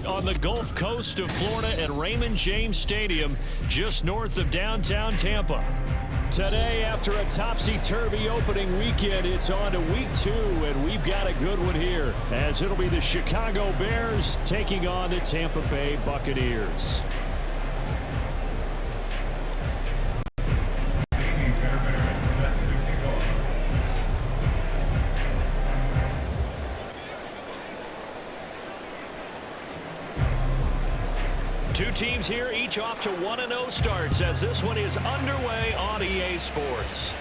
On the Gulf Coast of Florida at Raymond James Stadium, just north of downtown Tampa. Today, after a topsy-turvy opening weekend, it's on to week 2, and we've got a good one here, as it'll be the Chicago Bears taking on the Tampa Bay Buccaneers. Two teams here, each off to 1-0 starts as this one is underway on EA Sports.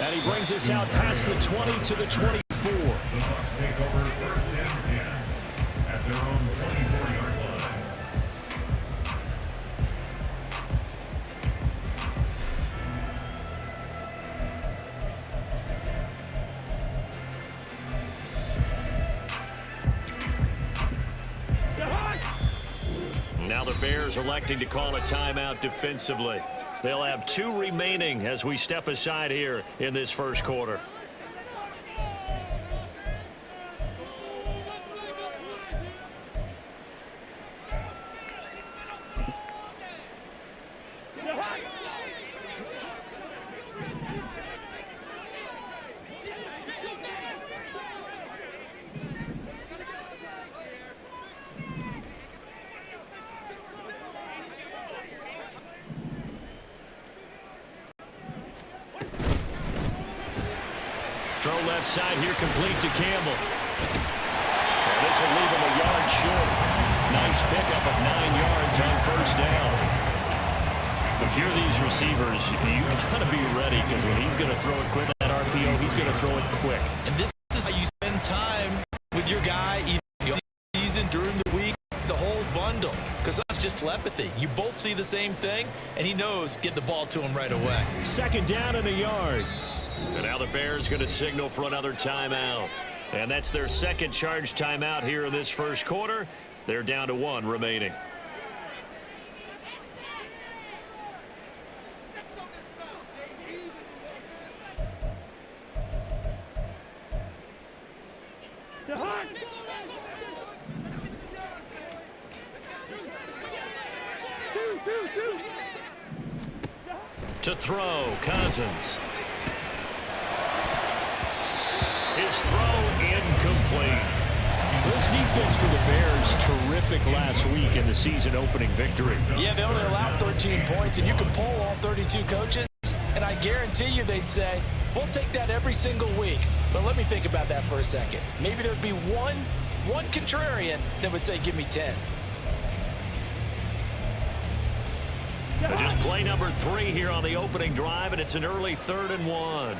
And he brings us out past the 20 to the 24. The Hawks take over first and 10 at their own 24-yard line. Now the Bears electing to call a timeout defensively. They'll have 2 remaining as we step aside here in this first quarter. Throw left side here, complete to Campbell. And this will leave him a yard short. Nice pickup of 9 yards on first down. If you're these receivers, you got to be ready, because when he's going to throw it quick, that RPO, he's going to throw it quick. And this is how you spend time with your guy, either the season, during the week, the whole bundle. Because that's just telepathy. You both see the same thing, and he knows get the ball to him right away. Second down and a yard. And now the Bears going to signal for another timeout. And that's their second charge timeout here in this first quarter. They're down to 1 remaining. To throw, Cousins. His throw incomplete. This defense for the Bears, terrific last week in the season opening victory. Yeah, they only allowed 13 points, and you can poll all 32 coaches, and I guarantee you they'd say, we'll take that every single week. But let me think about that for a second. Maybe there'd be one contrarian that would say, give me 10. Just play number 3 here on the opening drive, and it's an early 3rd and 1.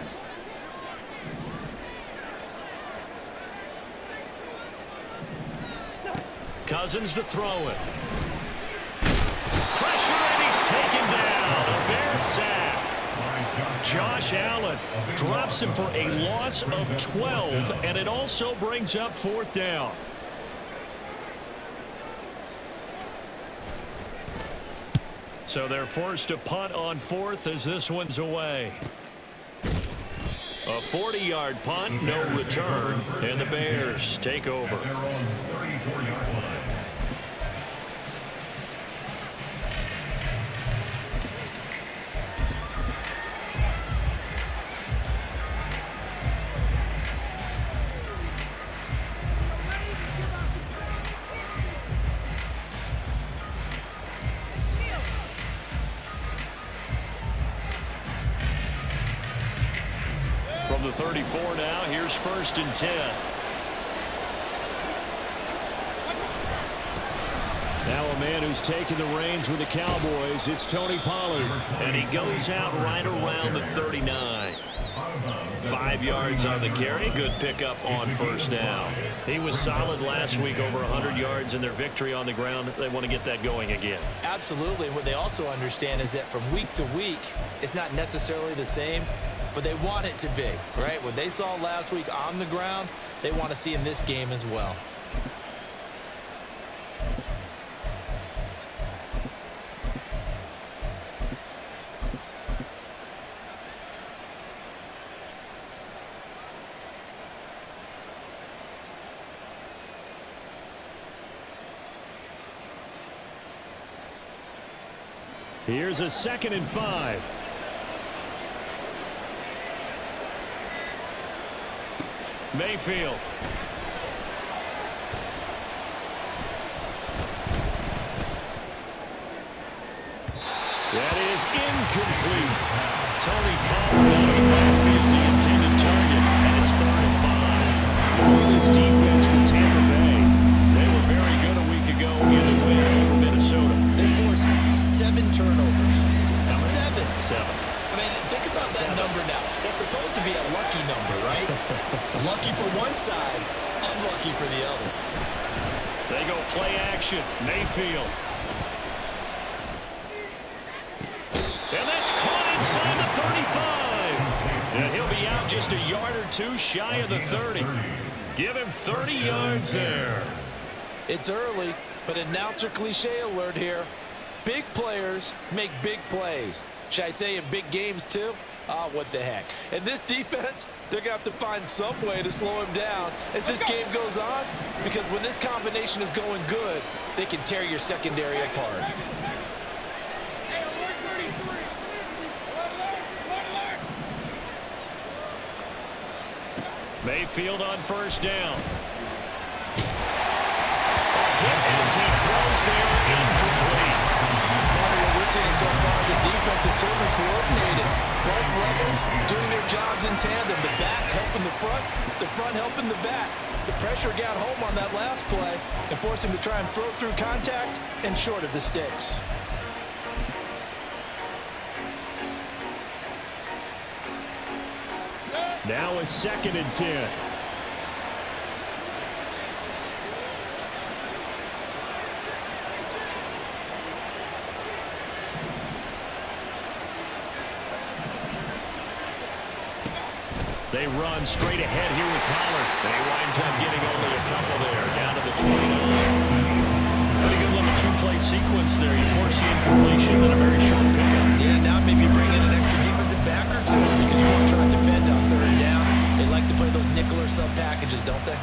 Cousins to throw it. Pressure, and he's taken down. A Bears sack. Josh Allen drops him for a loss of 12, and it also brings up 4th down. So they're forced to punt on 4th as this one's away. A 40-yard punt, no return, and the Bears take over. From the 34 now, here's 1st and 10. Now a man who's taken the reins with the Cowboys, it's Tony Pollard. And he goes out right around the 39. 5 yards on the carry. Good pickup on 1st down. He was solid last week, over 100 yards in their victory on the ground. They want to get that going again. Absolutely. What they also understand is that from week to week, it's not necessarily the same, but they want it to be, right? What they saw last week on the ground, they want to see in this game as well. Here's a 2nd and 5. Mayfield. That is incomplete. Tony Pollard out of the backfield, the intended target, and it's 3rd and 5. Look at this defense for Tampa Bay. They were very good a week ago in the win over Minnesota. They forced 7 turnovers. 7. 7. I mean, think about that number now. That's supposed to be a lucky number, right? Lucky for one side, unlucky for the other. They go play action. Mayfield. And that's caught inside the 35. And he'll be out just a yard or two shy of the 30. Give him 30 yards there. It's early, but announcer cliche alert here. Big players make big plays. Should I say in big games too? Ah, what the heck. And this defense, they're going to have to find some way to slow him down as this game goes on, because when this combination is going good, they can tear your secondary apart. Mayfield on 1st down. A hit as he throws there, incomplete. What we're seeing so far is the defense is certainly coordinated. Both levels doing their jobs in tandem. The back helping the front helping the back. The pressure got home on that last play and forced him to try and throw through contact and short of the sticks. Now a 2nd and 10. They run straight ahead here with Pollard. And he winds up getting only a couple there, down to the 29. Pretty good little 2-play sequence there. You force the incompletion, then a very short pickup. Yeah, now maybe bring in an extra defensive back or two, because you want to try and defend on 3rd down. They like to play those nickel or sub packages, don't they?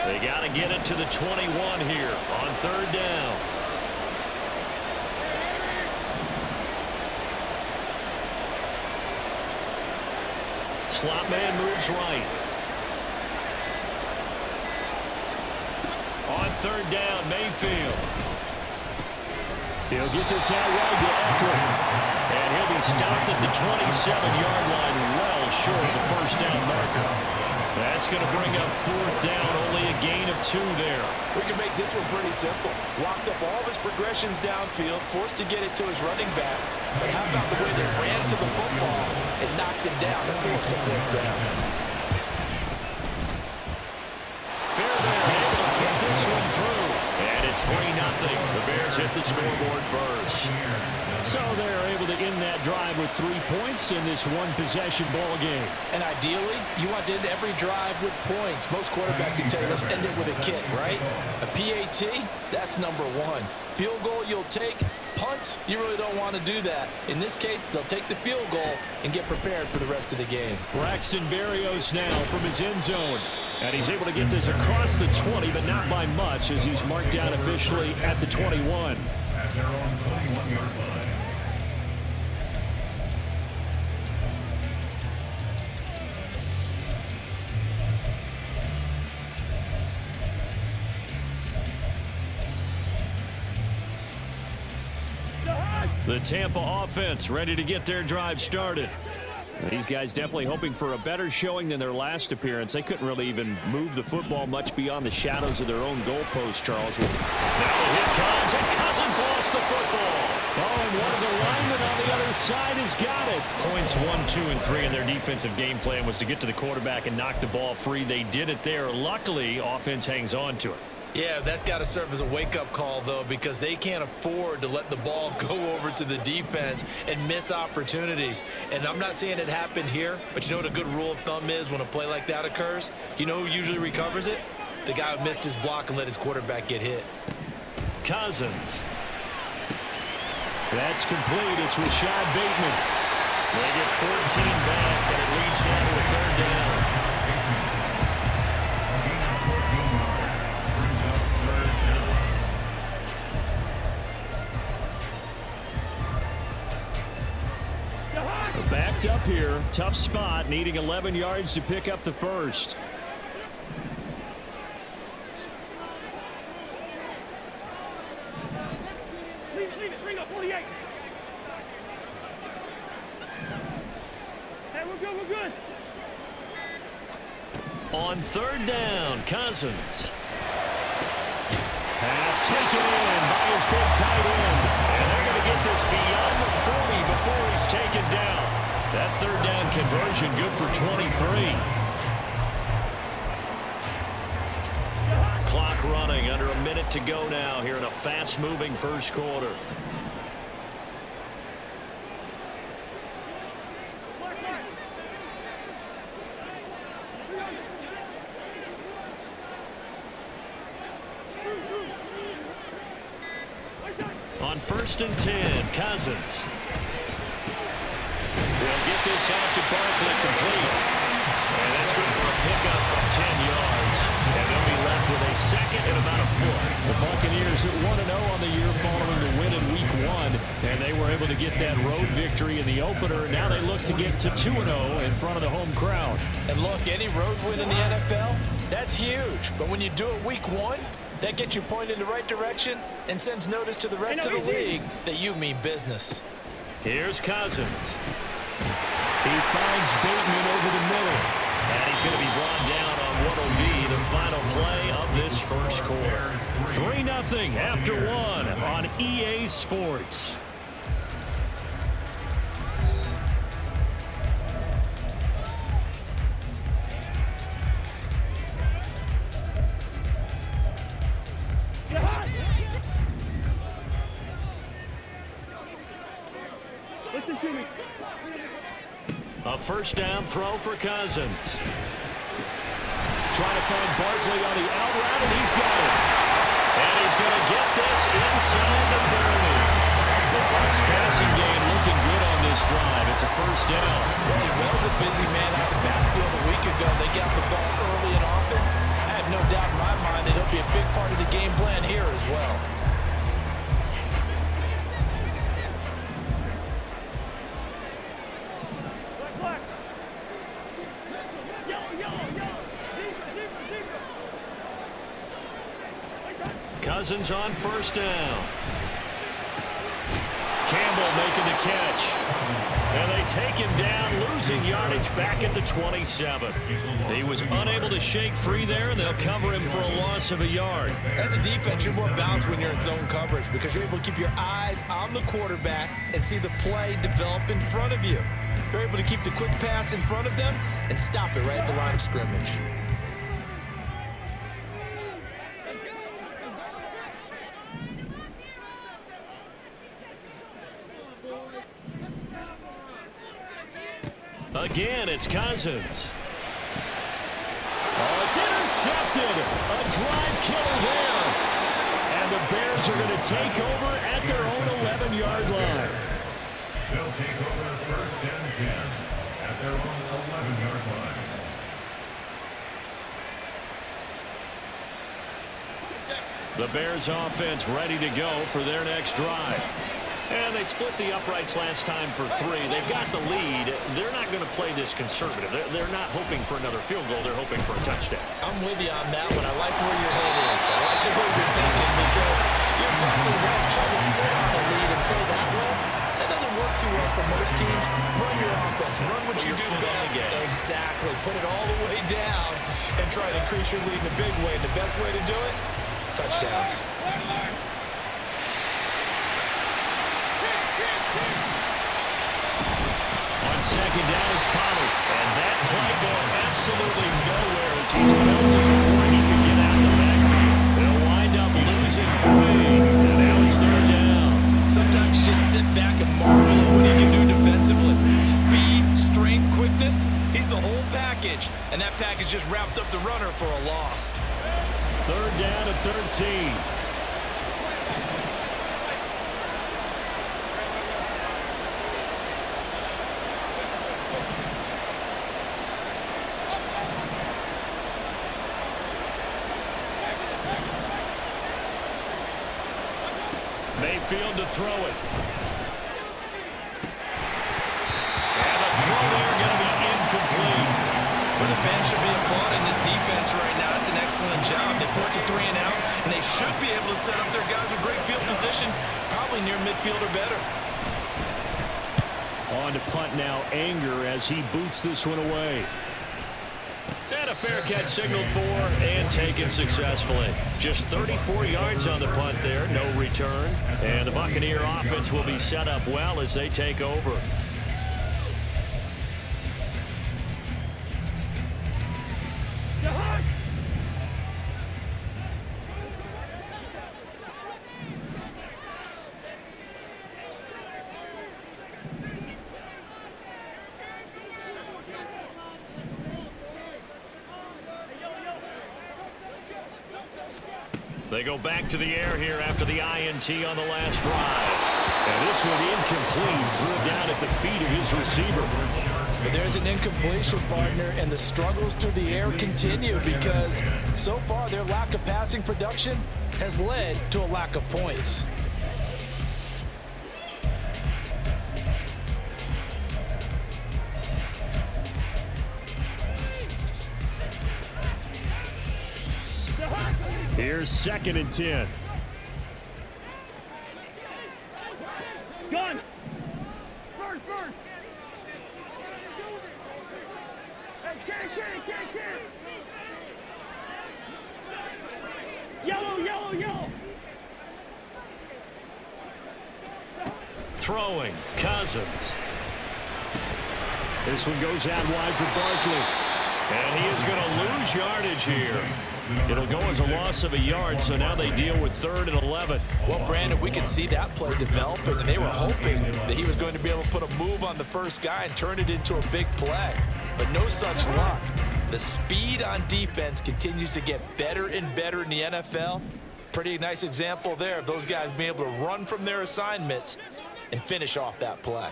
They got to get it to the 21 here on 3rd down. Slot man moves right. On 3rd down, Mayfield. He'll get this out wide to Eckler. And he'll be stopped at the 27-yard line, well short of the 1st down marker. That's going to bring up 4th down, only a gain of 2 there. We can make this one pretty simple. Walked up all of his progressions downfield, forced to get it to his running back. But how about the way they ran to the football and knocked him down to force a 4th down? Fairbairn able to put this one through. And it's The Bears hit the scoreboard first. So they're able to end that drive with 3 points in this one-possession ball game. And ideally, you want to end every drive with points. Most quarterbacks would tell you, let's end it with a kick, right? A PAT, that's number one. Field goal you'll take. Punts, you really don't want to do that. In this case, they'll take the field goal and get prepared for the rest of the game. Braxton Berrios now from his end zone. And he's able to get this across the 20, but not by much, as he's marked down officially at the 21. At their own 21-yard line. The Tampa offense ready to get their drive started. These guys definitely hoping for a better showing than their last appearance. They couldn't really even move the football much beyond the shadows of their own goalpost, Charles. Now the hit comes, and Cousins lost the football. Oh, and one of the linemen on the other side has got it. Points 1, 2, and 3 in their defensive game plan was to get to the quarterback and knock the ball free. They did it there. Luckily, offense hangs on to it. Yeah, that's got to serve as a wake-up call, though, because they can't afford to let the ball go over to the defense and miss opportunities. And I'm not saying it happened here, but you know what a good rule of thumb is when a play like that occurs? You know who usually recovers it? The guy who missed his block and let his quarterback get hit. Cousins. That's complete. It's Rashad Bateman. They get 14 back, and it leads now to a third down. Backed up here, tough spot, needing 11 yards to pick up the first. Bring up 48. Hey, we're good. On third down, Cousins. Pass taken in by his big tight end. And they're going to get this beyond the 40 before he's taken down. That third down conversion good for 23. Clock running, under a minute to go now here in a fast-moving first quarter. On 1st and 10, Cousins. They'll get this out to Barkley complete. And that's good for a pickup of 10 yards. And they'll be left with a second and about a foot. The Buccaneers at 1-0 on the year following the win in Week 1. And they were able to get that road victory in the opener. Now they look to get to 2-0 in front of the home crowd. And look, any road win in the NFL, that's huge. But when you do it Week 1, that gets you pointed in the right direction and sends notice to the rest of the league that you mean business. Here's Cousins. He finds Bateman over the middle. And he's going to be brought down on what will be the final play of this first quarter. 3-0 after 1 on EA Sports. A first down throw for Cousins. Trying to find Barkley on the out route, and he's got it. And he's going to get this inside the 30. The Bucs passing game looking good on this drive. It's a first down. Well, he was a busy man out the backfield a week ago. They got the ball early and often. I have no doubt in my mind that he'll be a big part of the game plan here as well. Cousins on first down. Campbell making the catch. And they take him down, losing yardage back at the 27. He was unable to shake free there, and they'll cover him for a loss of a yard. As a defense, you're more balanced when you're in zone coverage because you're able to keep your eyes on the quarterback and see the play develop in front of you. You're able to keep the quick pass in front of them and stop it right at the line of scrimmage. Again, it's Cousins. Oh, it's intercepted. A drive killer there. And the Bears are going to take over at their own 11-yard line. They'll take over first and 10 at their own 11-yard line. The Bears offense ready to go for their next drive. And they split the uprights last time for 3. They've got the lead. They're not going to play this conservative. They're not hoping for another field goal. They're hoping for a touchdown. I'm with you on that one. I like where your head is. I like the way you're thinking because you're exactly right. Trying to sit on the lead and play that way, that doesn't work too well for most teams. Run your offense. Run what you do best. Exactly. Put it all the way down and try to increase your lead in a big way. And the best way to do it, touchdowns. On second down, it's Pollard. And that play going absolutely nowhere as he's belted before he can get out of the backfield. They'll wind up losing 3. And now it's third down. Sometimes you just sit back and marvel at what he can do defensively. Speed, strength, quickness. He's the whole package. And that package just wrapped up the runner for a loss. Third down at 13. Mayfield to throw it. And the throw there going to be incomplete. Well, the fans should be applauding this defense right now. It's an excellent job. They force a 3 and out, and they should be able to set up their guys with great field position, probably near midfield or better. On to punt now, Anger as he boots this one away. And a fair catch signaled for and taken successfully. Just 34 yards on the punt there, no return. And the Buccaneer offense will be set up well as they take over. They go back to the air here after the INT on the last drive. And this one incomplete, threw it down at the feet of his receiver. But there's an incompletion, partner, and the struggles through the air continue because so far their lack of passing production has led to a lack of points. Here's 2nd and 10. Gun! First! Hey, can! Yellow! Throwing, Cousins. This one goes out wide for Barkley. And he is going to lose yardage here. It'll go as a loss of a yard, so now they deal with 3rd and 11. Well, Brandon, we could see that play developing, and they were hoping that he was going to be able to put a move on the first guy and turn it into a big play. But no such luck. The speed on defense continues to get better and better in the NFL. Pretty nice example there of those guys being able to run from their assignments and finish off that play.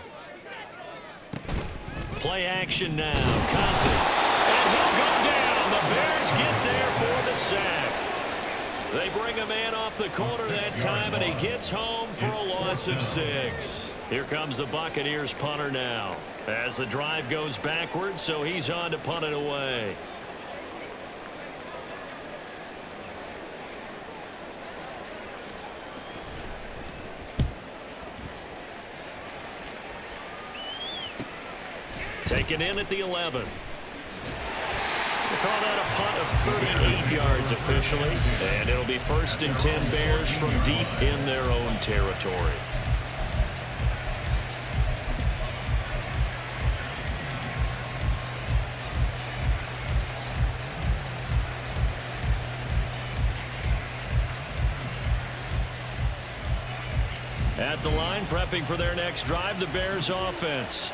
Play action now. Cousins. And he'll go down. The Bears get there for the sack. They bring a man off the corner that time, and he gets home for a loss of 6. Here comes the Buccaneers punter now as the drive goes backwards, so he's on to punt it away. Taken in at the 11. They call that a punt of 38 yards officially, and it'll be 1st and 10 Bears from deep in their own territory. At the line, prepping for their next drive, the Bears offense.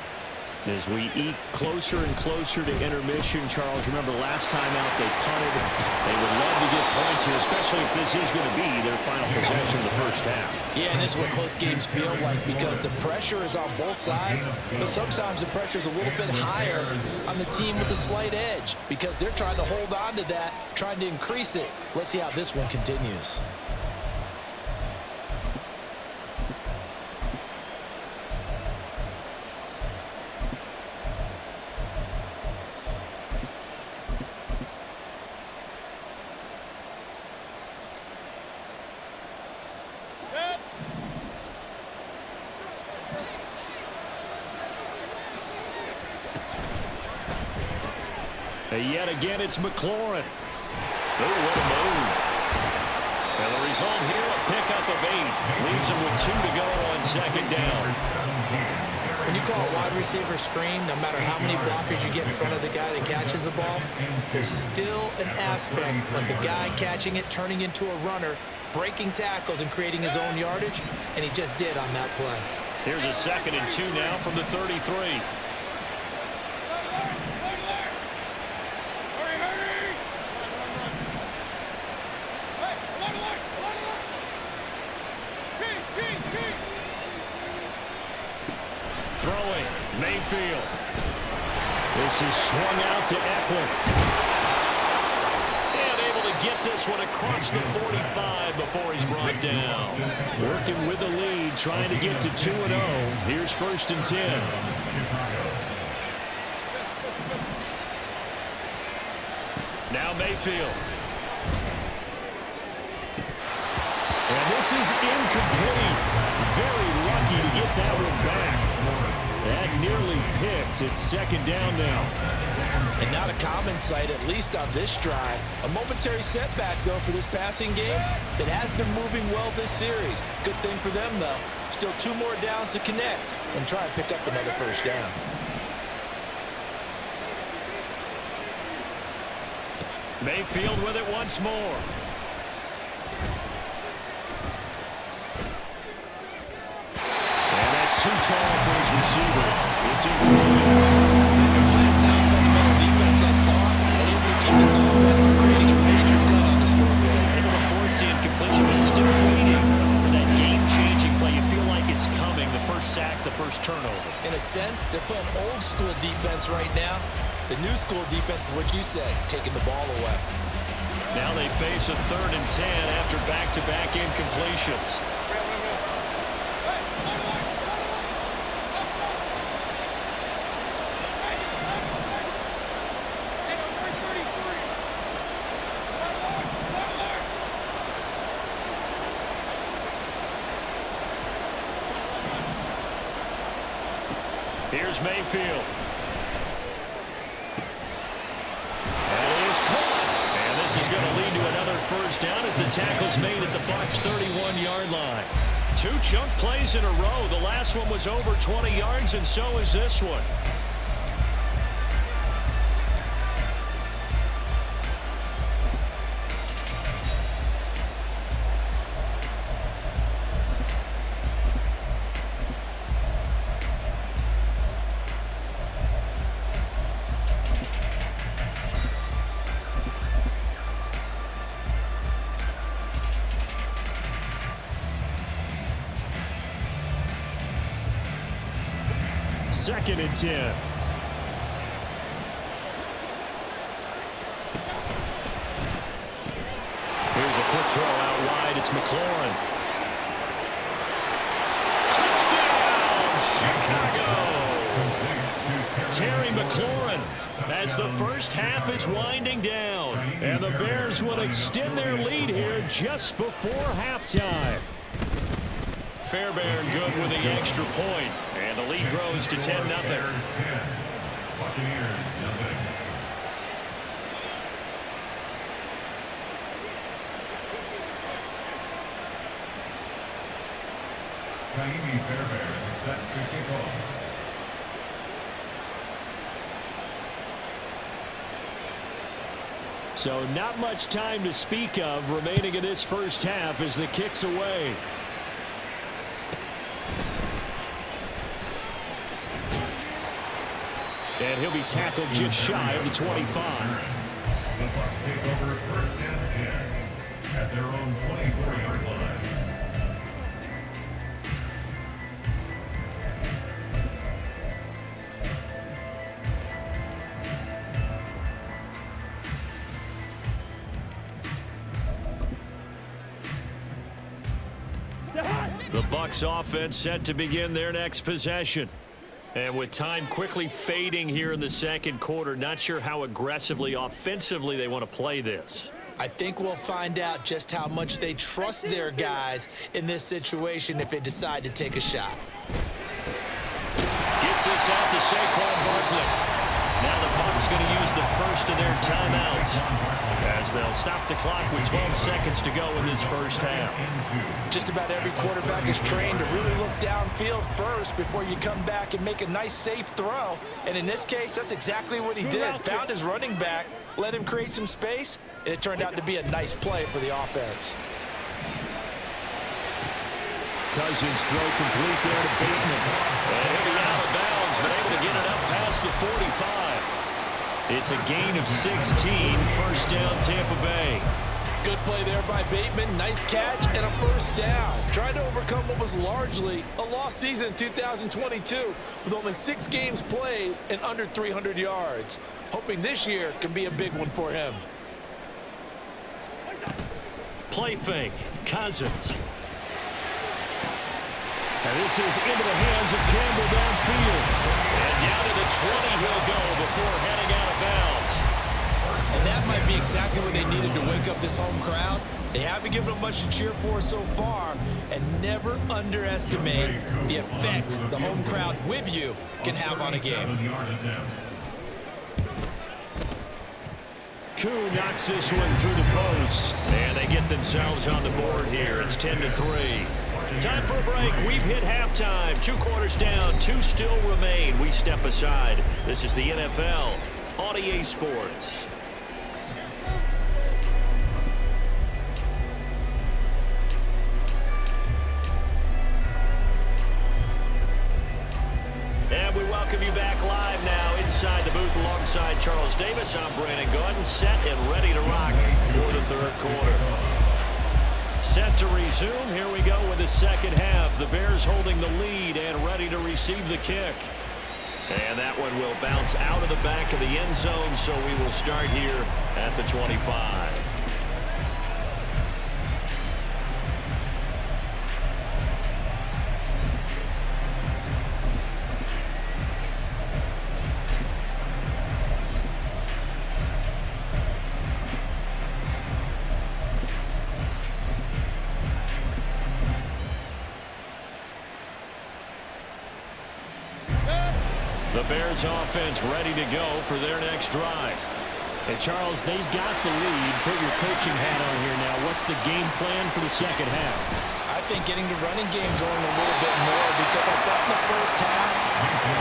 As we eat closer and closer to intermission, Charles, remember last time out they punted. They would love to get points here, especially if this is going to be their final possession of the first half. Yeah, and this is what close games feel like because the pressure is on both sides, but sometimes the pressure is a little bit higher on the team with the slight edge because they're trying to hold on to that, trying to increase it. Let's see how this one continues. Yet again, it's McLaurin. Oh, what a move. And the result here, a pickup of 8. Leaves him with 2 to go on second down. When you call a wide receiver screen, no matter how many blockers you get in front of the guy that catches the ball, there's still an aspect of the guy catching it, turning into a runner, breaking tackles and creating his own yardage, and he just did on that play. Here's a 2nd and 2 now from the 33. Throwing, Mayfield. This is swung out to Eckler. And able to get this one across the 45 before he's brought down. Working with the lead, trying to get to 2-0. Here's 1st and 10. Now Mayfield. And this is incomplete. Very lucky to get that one back. That nearly picked. It's 2nd down now. And not a common sight, at least on this drive. A momentary setback, though, for this passing game that has been moving well this series. Good thing for them, though. Still 2 more downs to connect and try and pick up another 1st down. Mayfield with it once more. Too tall for his receiver. It's incomplete. They're playing sound fundamental defense thus far, and able to keep this offense from creating a major dent on the scoreboard. Able to force the incompletion, but still waiting for that game-changing play. You feel like it's coming. The first sack, the first turnover. In a sense, they're playing old-school defense right now. The new school defense is what you said, taking the ball away. Now they face a 3rd and 10 after back-to-back incompletions. Here's Mayfield. And it is caught. And this is going to lead to another 1st down as the tackle's made at the Bucs' 31-yard line. 2 chunk plays in a row. The last one was over 20 yards, and so is this one. Second and 10. Here's a quick throw out wide. It's McLaurin. Touchdown, Chicago! Terry McLaurin. As the first half is winding down. And the Bears will extend their lead here just before halftime. Fairbairn good with the extra point. And the lead grows to 10-0. Fairbairn set to kick off. So not much time to speak of remaining in this first half as the kick's away. And he'll be tackled just shy of the 25. The Bucs take over first and 10 at their own 24-yard line. The Bucs offense set to begin their next possession. And with time quickly fading here in the second quarter, not sure how aggressively, offensively they want to play this. I think we'll find out just how much they trust their guys in this situation if they decide to take a shot. Gets this out to Saquon Barkley. Now the Bucs going to use the first of their timeouts as they'll stop the clock with 12 seconds to go in this first half. Just about every quarterback is trained to really look downfield first before you come back and make a nice, safe throw. And in this case, that's exactly what he did. Found his running back, let him create some space, and it turned out to be a nice play for the offense. Cousins throw complete there to Bateman. And he'll be out of bounds, but able to get it up past the 45. It's a gain of 16, first down Tampa Bay. Good play there by Bateman. Nice catch and a first down. Trying to overcome what was largely a lost season in 2022 with only 6 games played and under 300 yards. Hoping this year can be a big one for him. Play fake. Cousins. And this is into the hands of Campbell downfield. And down to the 20 he'll go before heading out of bounds. And that might be exactly what they needed to wake up this home crowd. They haven't given them much to cheer for so far, and never underestimate the effect the home crowd with you can have on a game. Koo knocks this one through the post, and they get themselves on the board here. It's 10-3. Time for a break. We've hit halftime. 2 quarters down, 2 still remain. We step aside. This is the NFL on EA Sports. And we welcome you back live now inside the booth alongside Charles Davis. I'm Brandon Gordon, set and ready to rock for the third quarter. Set to resume. Here we go with the second half. The Bears holding the lead and ready to receive the kick. And that one will bounce out of the back of the end zone, so we will start here at the 25. The Bears offense ready to go for their next drive. And Charles, they've got the lead. Put your coaching hat on here now. What's the game plan for the second half? I think getting the running game going a little bit more, because I thought in the first half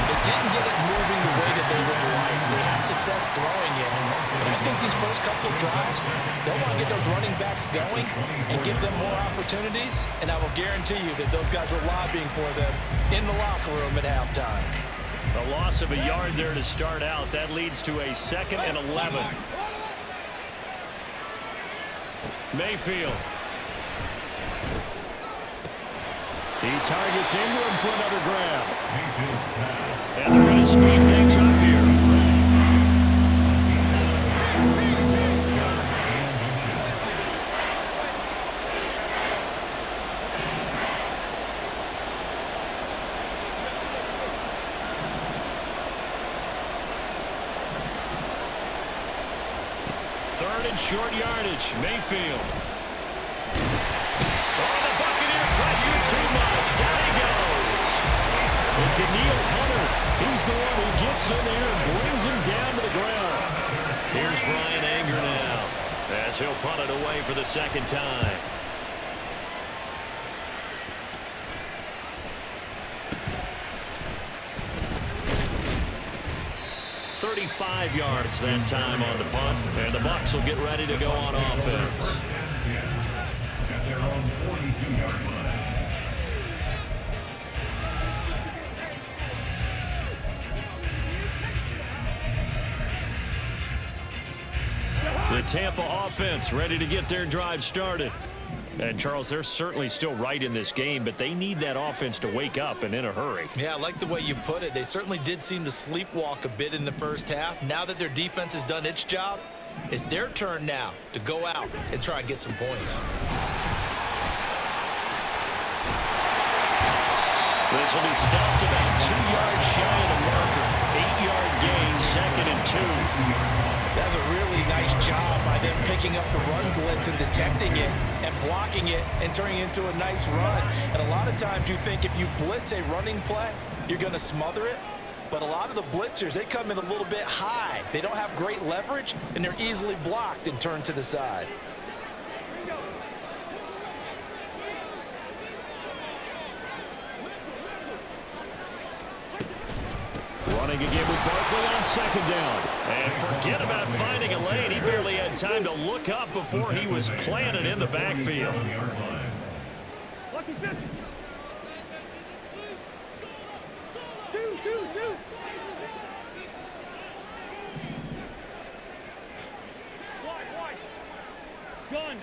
they didn't get it moving the way that they would like. They had success throwing it. But I think these first couple of drives, they'll want to get those running backs going and give them more opportunities. And I will guarantee you that those guys were lobbying for them in the locker room at halftime. A loss of a yard there to start out. That leads to a 2nd and 11. Mayfield. He targets Ingram for another grab. And they're going to speed things up here. Third and short yardage. Mayfield. Oh, the Buccaneer pressure too much. Down he goes. And Daniil Hunter, he's the one who gets in there and brings him down to the ground. Here's Brian Anger now as he'll punt it away for the second time. .35 yards that time on the punt, and the Bucs will get ready to go on offense. At their own 42-yard line. Tampa offense ready to get their drive started. And, Charles, they're certainly still right in this game, but they need that offense to wake up and in a hurry. Yeah, I like the way you put it. They certainly did seem to sleepwalk a bit in the first half. Now that their defense has done its job, it's their turn now to go out and try and get some points. This will be stopped about 2 yards shy of the marker. 8-yard gain, 2nd and 2. That's a really nice job by them picking up the run blitz and detecting it and blocking it and turning it into a nice run. And a lot of times you think if you blitz a running play, you're going to smother it. But a lot of the blitzers, they come in a little bit high. They don't have great leverage, and they're easily blocked and turned to the side. Running again with Barkley on 2nd down. And forget about finding a lane. He barely had time to look up before he was planted in the backfield. Lucky 50. Two. Wide. Gun.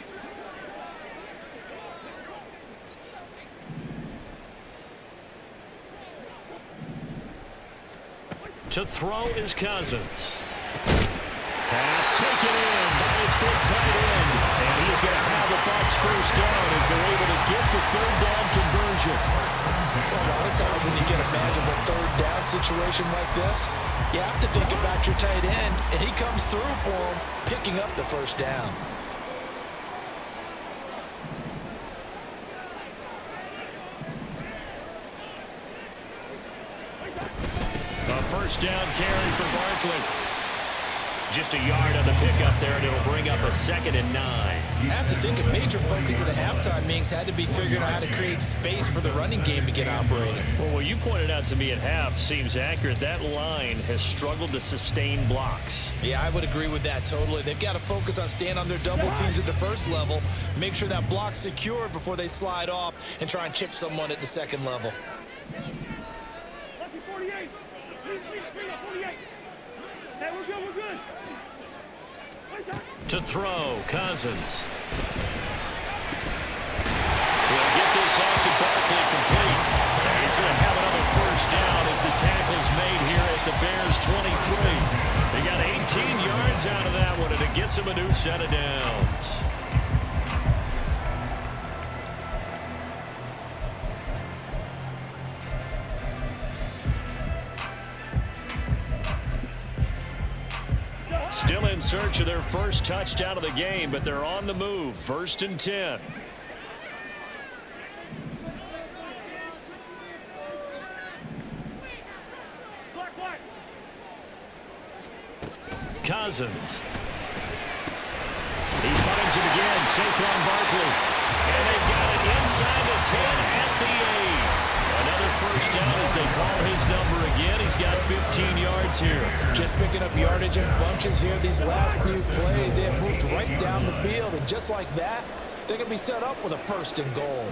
To throw is Cousins. Pass taken in by his big tight end. And he's going to have the Bucs first down as they're able to get the 3rd down conversion. A lot of times when you get a manageable 3rd down situation like this, you have to think about your tight end, and he comes through for him, picking up the 1st down. A 1st down carry for Barkley. Just a yard on the pickup there, and it'll bring up a 2nd and 9. I have to think a major focus of the halftime meetings had to be figuring out how to create space for the running game to get operating. Well, what you pointed out to me at half seems accurate. That line has struggled to sustain blocks. Yeah, I would agree with that totally. They've got to focus on staying on their double teams at the 1st level, make sure that block's secured before they slide off and try and chip someone at the 2nd level. Lucky 48. Bring up 48. Hey, we're good. To throw, Cousins. He'll get this off to Barkley complete. And he's going to have another 1st down as the tackle's made here at the Bears 23. They got 18 yards out of that one, and it gets him a new set of downs. Still in search of their 1st touchdown of the game, but they're on the move. 1st and 10. Cousins. He finds it again. Saquon Barkley. And they've got it inside the 10 at the 8. Another 1st down as they call his number again. He's got 15 yards here. Just picking up yardage in bunches here these last few plays. They have moved right down the field, and just like that, they're going to be set up with a 1st and goal.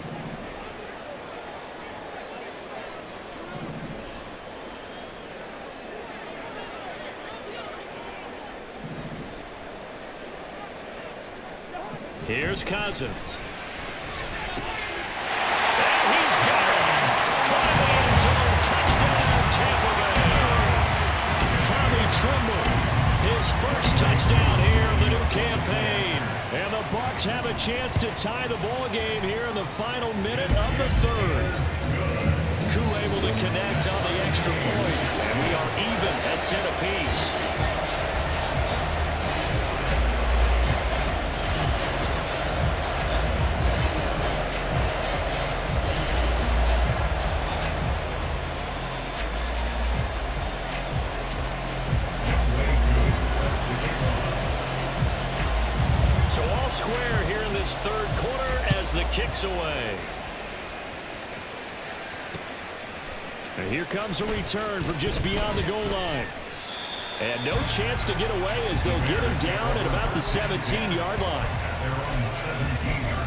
Here's Cousins. And he's got it. Caught in the end zone. Touchdown, Tampa Bay. Tommy Tremble, his 1st touchdown here of the new campaign. And the Bucs have a chance to tie the ball game here in the final minute of the 3rd. Koo able to connect on the extra point. And we are even at 10 apiece. Square here in this 3rd quarter as the kick's away. And here comes a return from just beyond the goal line. And no chance to get away as they'll get him down at about the 17-yard line. They're on the 17-yard line.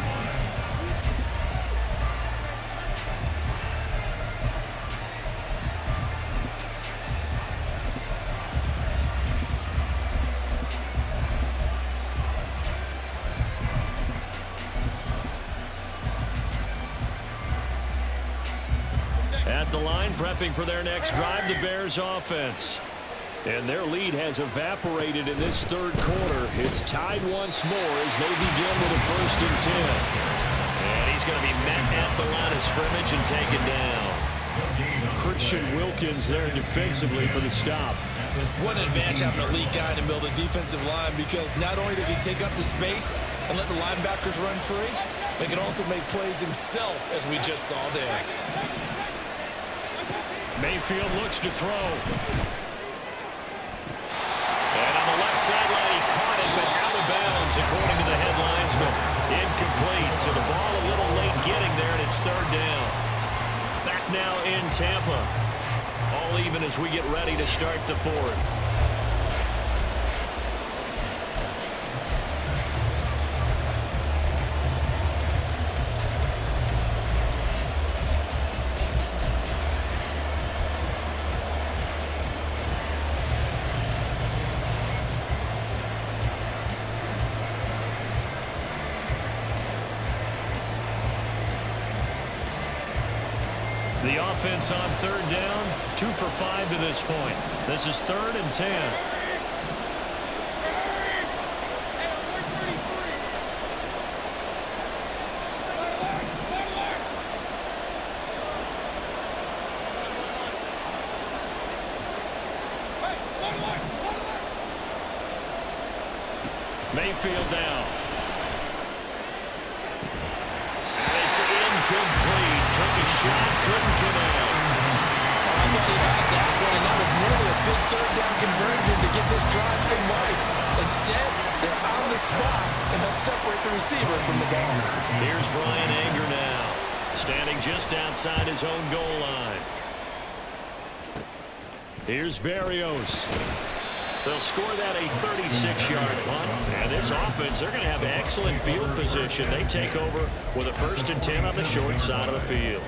At the line, prepping for their next drive, the Bears offense. And their lead has evaporated in this third quarter. It's tied once more as they begin with a 1st and 10. And he's going to be met at the line of scrimmage and taken down. Christian Wilkins there defensively for the stop. What an advantage having a elite guy in the middle of the defensive line, because not only does he take up the space and let the linebackers run free, but he can also make plays himself, as we just saw there. Mayfield looks to throw. And on the left sideline, he caught it, but out of bounds, according to the head linesman. Incomplete, so the ball a little late getting there, and it's 3rd down. Back now in Tampa. All even as we get ready to start the 4th. The offense on 3rd down, 2 for 5 to this point. This is 3rd and 10. Mayfield down. And it's incomplete. Took a shot, couldn't connect. I thought he had that one, and that was nearly a big 3rd down conversion to give this drive some life. Instead, they're on the spot and help separate the receiver from the ball. Here's Brian Anger now, standing just outside his own goal line. Here's Berrios. They'll score that a 36-yard punt. And this offense, they're going to have excellent field position. They take over with a 1st and 10 on the short side of the field.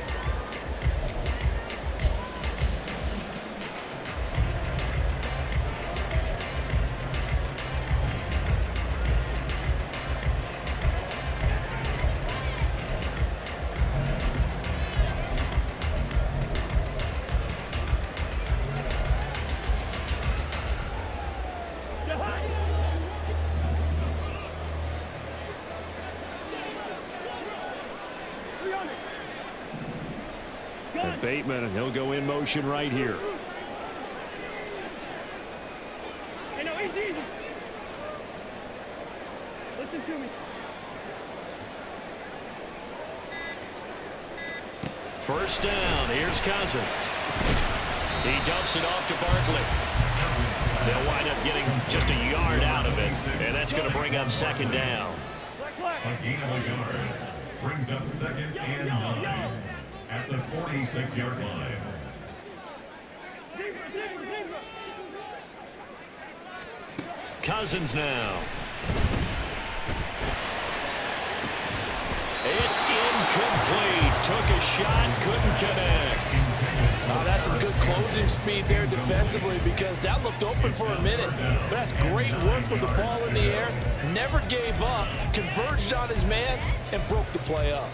And Bateman, he'll go in motion right here. Hey, no, easy. Listen to me. 1st down. Here's Cousins. He dumps it off to Barkley. They'll wind up getting just a yard out of it, and that's going to bring up 2nd down. A gain of a yard brings up 2nd and 9 at the 46-yard line. Cousins now. It's incomplete. Took a shot, couldn't connect. Oh, that's some good closing speed there defensively, because that looked open for a minute. But that's great work with the ball in the air. Never gave up, converged on his man, and broke the play up.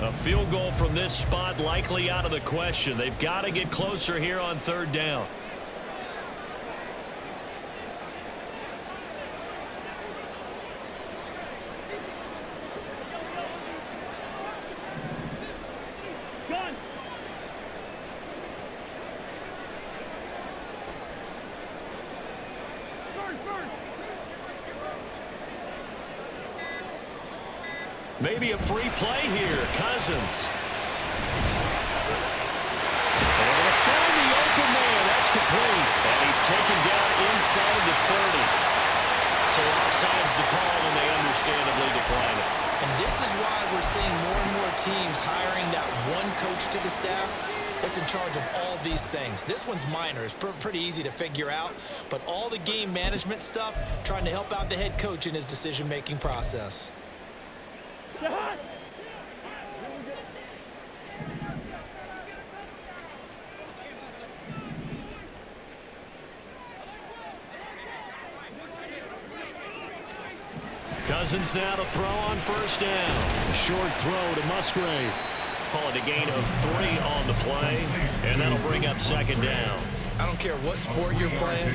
A field goal from this spot likely out of the question. They've got to get closer here on 3rd down. Gun. First. Maybe a free play here. Cousins. Able to find the open man. That's complete. And he's taken down inside the 30. So offside's the call, and they understandably decline it. And this is why we're seeing more and more teams hiring that one coach to the staff that's in charge of all these things. This one's minor. It's pretty easy to figure out. But all the game management stuff, trying to help out the head coach in his decision-making process. Cousins now to throw on first down. A short throw to Musgrave. Call it a gain of 3 on the play, and that'll bring up second down. I don't care what sport you're playing.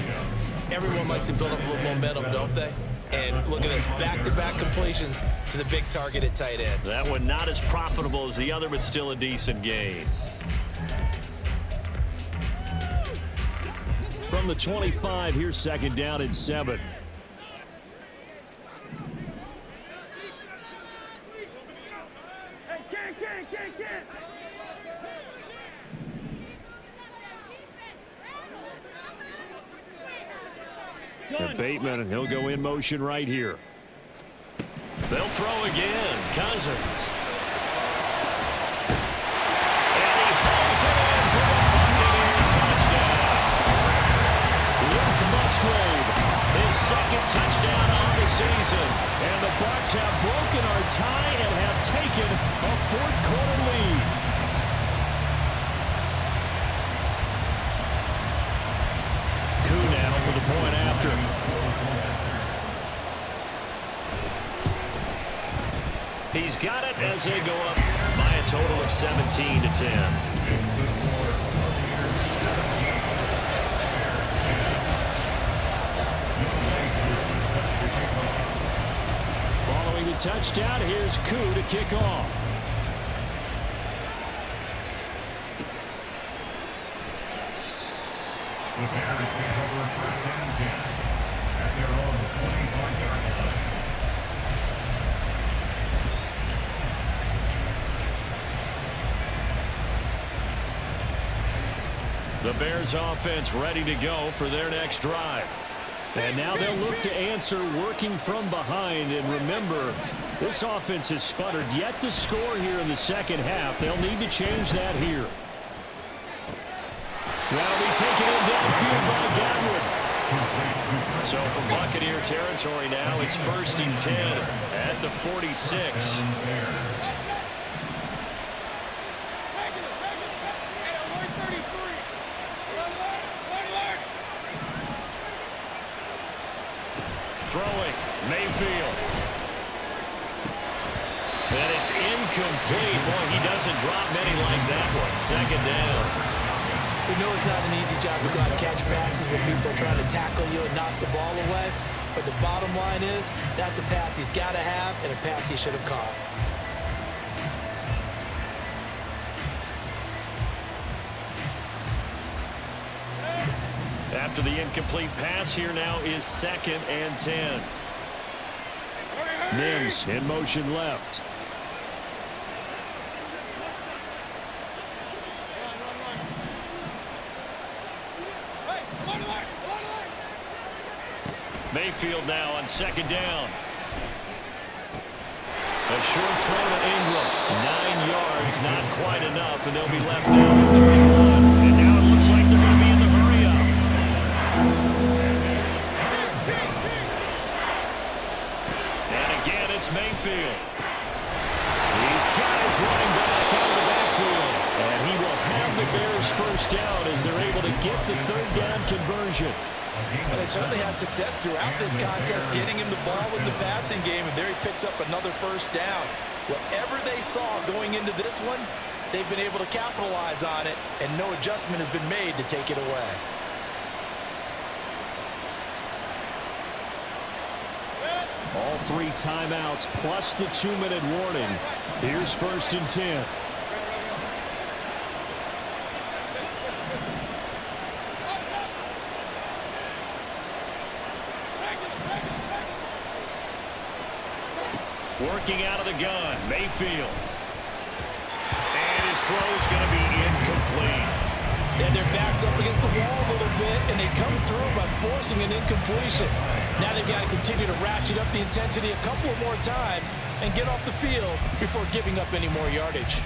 Everyone likes to build up a little momentum, don't they? And look at this, back-to-back completions to the big target at tight end. That one not as profitable as the other, but still a decent gain. From the 25, here's second down and 7. And Bateman, and he'll go in motion right here. They'll throw again. Cousins. And he hauls it in for a Buccaneer touchdown. Luke Musgrave, his second touchdown on the season. And the Bucs have broken our tie and have taken a fourth-quarter lead. Now for the point after. He's got it as they go up by a total of 17 to 10. Following the touchdown, here's Koo to kick off. The Bears take over first and 10 at their own 25-yard line. The Bears offense ready to go for their next drive. And now they'll look to answer working from behind. And remember, this offense has sputtered yet to score here in the second half. They'll need to change that here. That'll be taken in downfield by Godwin. So from Buccaneer territory now, it's first and 10 at the 46. Throwing, Mayfield. And it's incomplete. Boy, he doesn't drop many like that one. Second down. We know it's not an easy job to go out and catch passes when people are trying to tackle you and knock the ball away. But the bottom line is, that's a pass he's got to have and a pass he should have caught. After the incomplete pass, here now is second and 10. Mims in motion left. Mayfield now on second down. A short throw to Ingram. 9 yards, not quite enough, and they'll be left down to 31. And now it looks like they're going to be in the hurry-up. And again, it's Mayfield. He's got his running back out of the backfield. And he will have the Bears first down as they're able to get the third down conversion. And they certainly had success throughout this contest, getting him the ball in the passing game, and there he picks up another first down. Whatever they saw going into this one, they've been able to capitalize on it, and no adjustment has been made to take it away. All 3 timeouts plus the 2-minute warning. Here's first and 10. Working out of the gun, Mayfield. And his throw is going to be incomplete. And their back's up against the wall a little bit, and they come through by forcing an incompletion. Now they've got to continue to ratchet up the intensity a couple more times and get off the field before giving up any more yardage.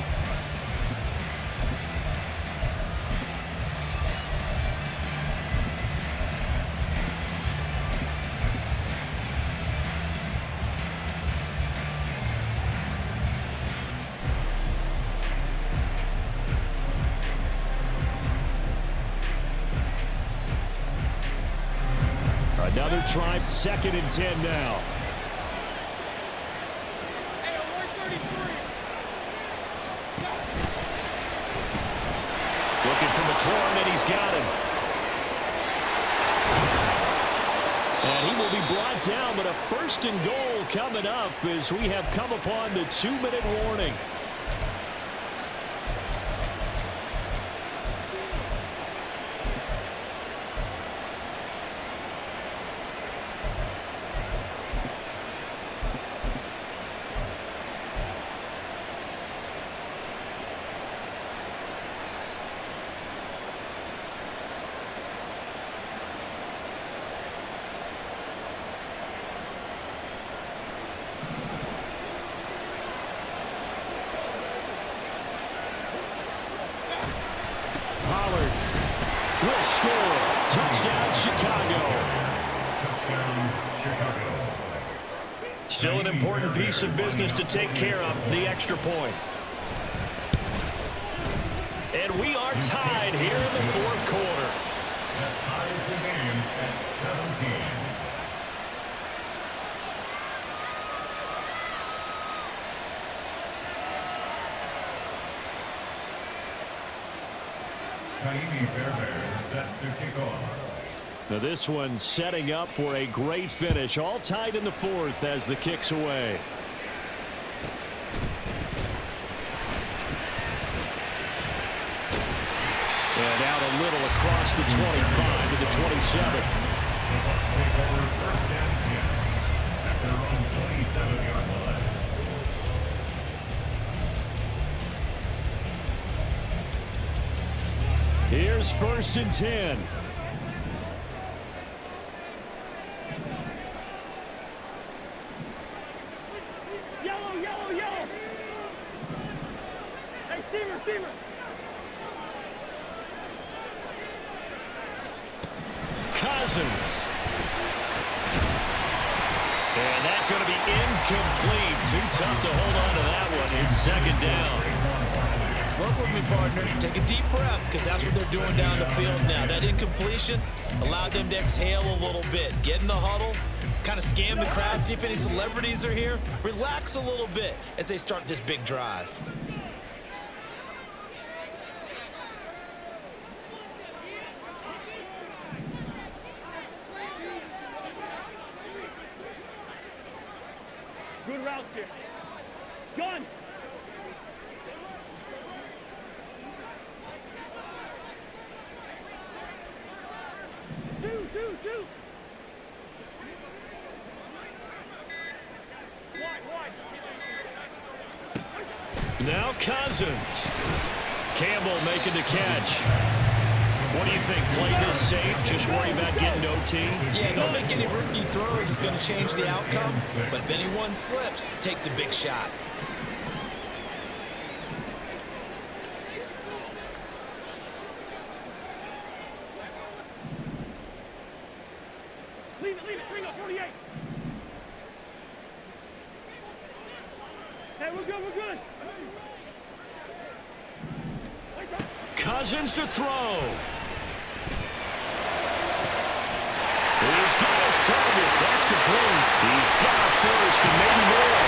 Another try, second and 10 now. And he will be brought down, but a first and goal coming up as we have come upon the 2-minute warning. Will score. Touchdown, Chicago. Touchdown, Chicago. Still an important piece of business to take care of, the extra point. And we are tied here in the fourth quarter. That ties the game at 17. Kaimi Fairbairn set to kick off. Now this one setting up for a great finish. All tied in the fourth as the kick's away. And out a little across the 25 to the 27. The Bucs take over first and 10 at their own 27-yard line. Here's first and 10. Yellow, yellow, yellow. Hey, steamer, steamer. Cousins. And that's going to be incomplete. Too tough to hold on to that one. It's second down. Work with me, partner. Take a deep breath, because that's what they're doing down the field now. That incompletion allowed them to exhale a little bit. Get in the huddle, kind of scan the crowd, see if any celebrities are here. Relax a little bit as they start this big drive. Good route here. Gun. Two. Now Cousins. Campbell making the catch. What do you think? Play this safe? Just worry about getting OT? Yeah, don't make any risky throws. It's going to change the outcome. But if anyone slips, take the big shot. Leave it. Bring up 48. Hey, we're good. Cousins to throw. He's got his target. That's complete. He's got it first and maybe more.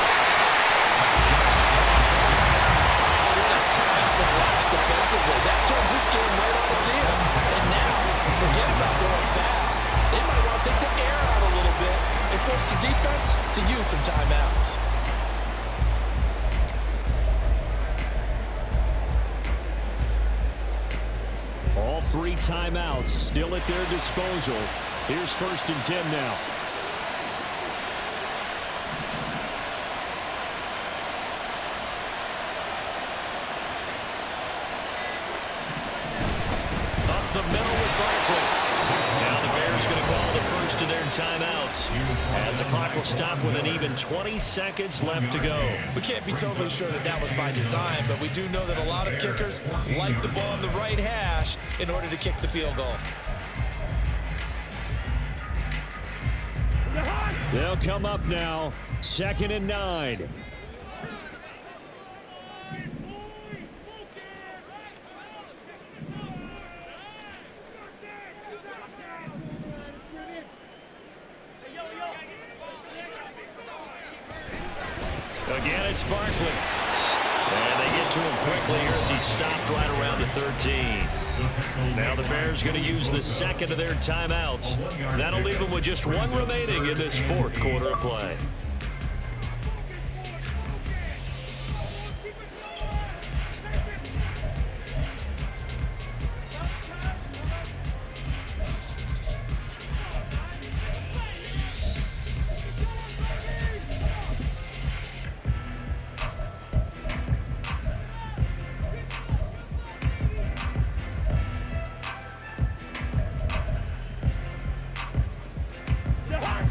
What a time for Bucs defensively. That turns this game right on its ear. And now, forget about going fast. They might want to take the air out a little bit and force the defense to use some timeouts. All three timeouts still at their disposal. Here's first and 10 now. Up the middle with Barkley. Now the Bears going to call the first of their timeouts as the clock will stop with an even 20 seconds left to go. We can't be totally sure that that was by design, but we do know that a lot of kickers like the ball on the right hash in order to kick the field goal. They'll come up now. 2nd and 9. Again, it's Barkley. And they get to him quickly here as he stopped right around the 13. Now the Bears going to use the second of their timeouts. That'll leave them with with just one remaining in this fourth quarter of play.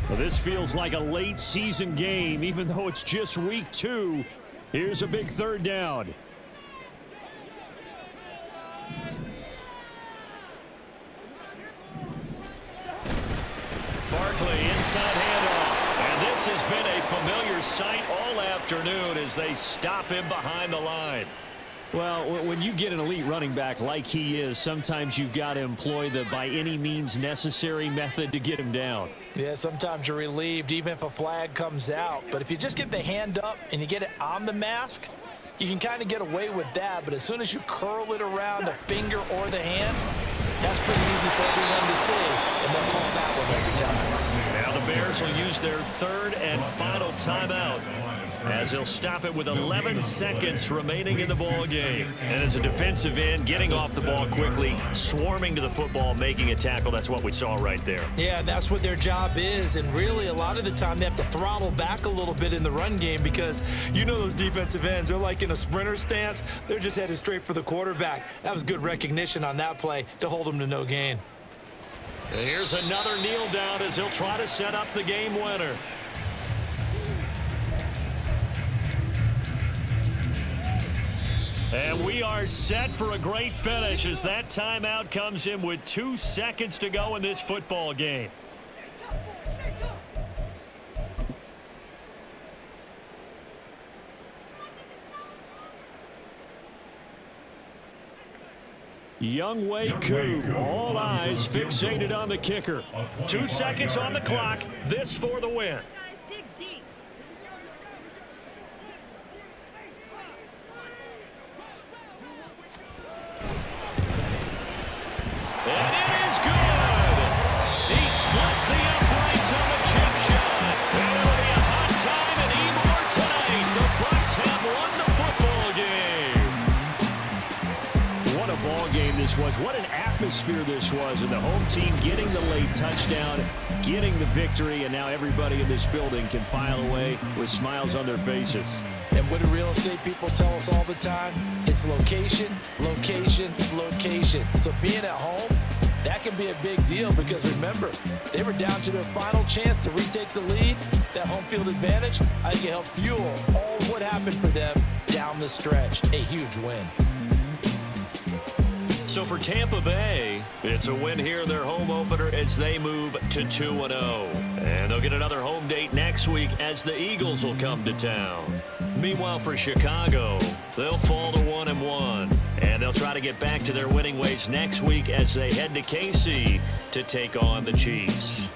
Well, this feels like a late season game, even though it's just week 2. Here's a big third down. Barkley inside handoff. And this has been a familiar sight all afternoon as they stop him behind the line. Well, when you get an elite running back like he is, sometimes you've got to employ the by any means necessary method to get him down. Yeah, sometimes you're relieved even if a flag comes out. But if you just get the hand up and you get it on the mask, you can kind of get away with that. But as soon as you curl it around a finger or the hand, that's pretty easy for everyone to see. And they'll call that one every time. Now the Bears will use their third and final timeout, as they'll stop it with 11 seconds remaining in the ball game. And as a defensive end, getting off the ball quickly, swarming to the football, making a tackle, that's what we saw right there. Yeah, that's what their job is. And really, a lot of the time, they have to throttle back a little bit in the run game because you know those defensive ends, they're like in a sprinter stance. They're just headed straight for the quarterback. That was good recognition on that play to hold them to no gain. And here's another kneel down as he'll try to set up the game winner. And we are set for a great finish as that timeout comes in with 2 seconds to go in this football game. Youngwei Koo, all eyes fixated on the kicker. 2 seconds on the clock. This for the win. And it is good. He splits the uprights on the chip shot. And it'll be a hot time in Ybor tonight. The Bucs have won the football game. What a ball game this was. What an atmosphere this was. And the home team getting the late touchdown, getting the victory, and now everybody in this building can file away with smiles on their faces. And what do real estate people tell us all the time? It's location, location, location. So being at home, that can be a big deal because remember, they were down to their final chance to retake the lead. That home field advantage, I think it helped fuel all of what happened for them down the stretch. A huge win. So for Tampa Bay, it's a win here in their home opener as they move to 2-0. And they'll get another home date next week as the Eagles will come to town. Meanwhile, for Chicago, they'll fall to 1-1. And they'll try to get back to their winning ways next week as they head to KC to take on the Chiefs.